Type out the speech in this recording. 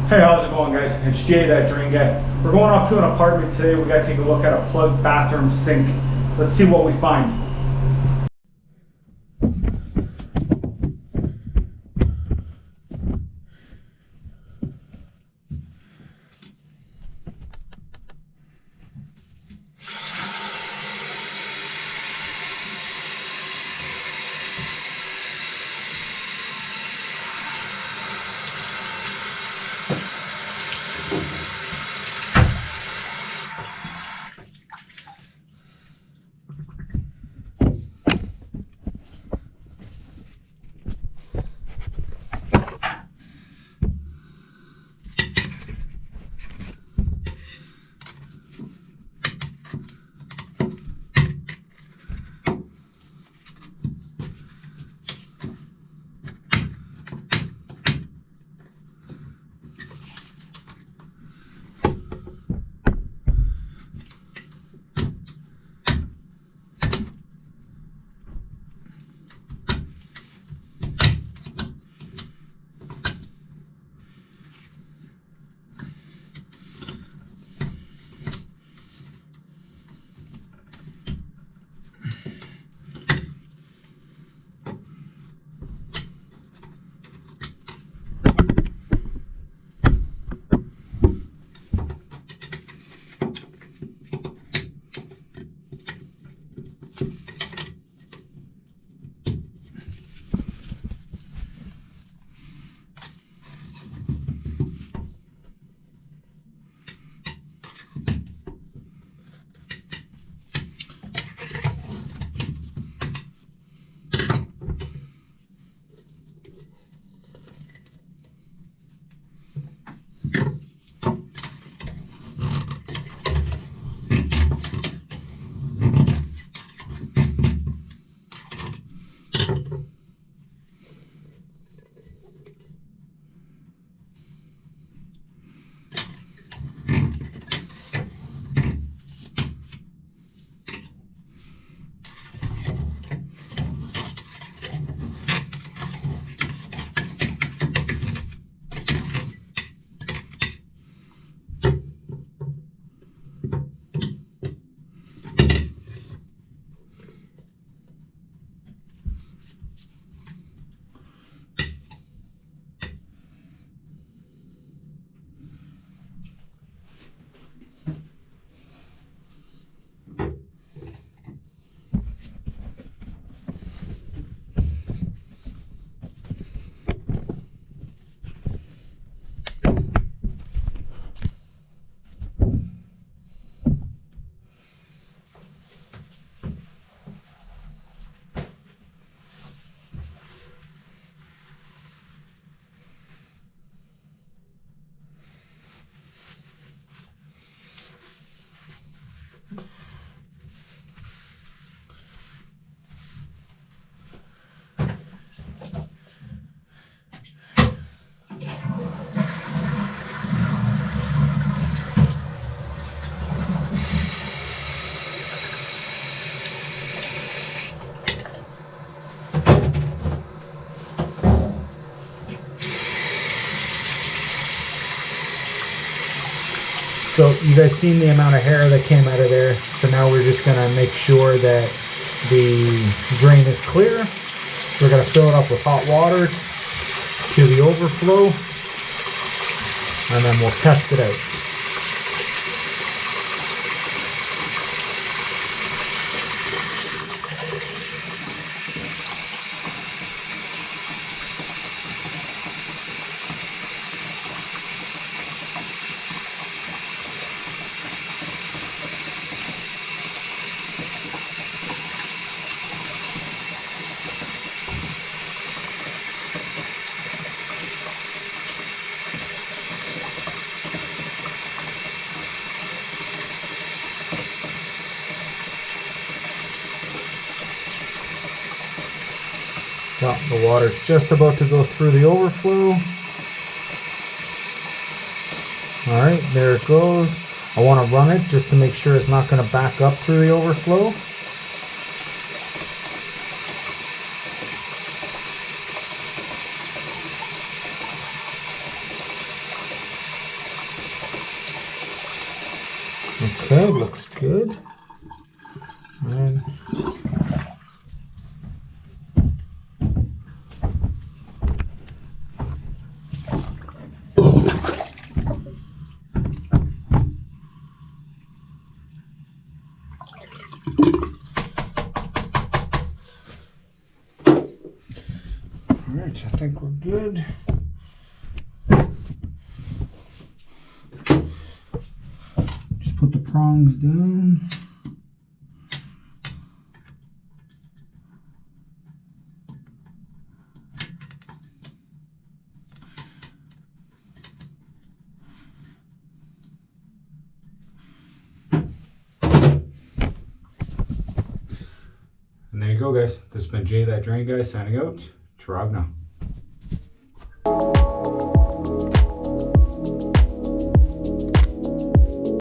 Hey, how's it going, guys? It's Jay, that drain guy. We're going up to an apartment today. We gotta take a look at a plugged bathroom sink. Let's see what we find. So you guys seen the amount of hair that came out of there. So now we're just gonna make sure that the drain is clear. We're gonna fill it up with hot water to the overflow, and then we'll test it out. Well, the water's just about to go through the overflow. Alright, there it goes. I want to run it just to make sure it's not going to back up through the overflow. Okay, looks good. And alright, I think we're good. Just put the prongs down. And there you go, guys. This has been Jay That Drain Guy signing out. Trog now.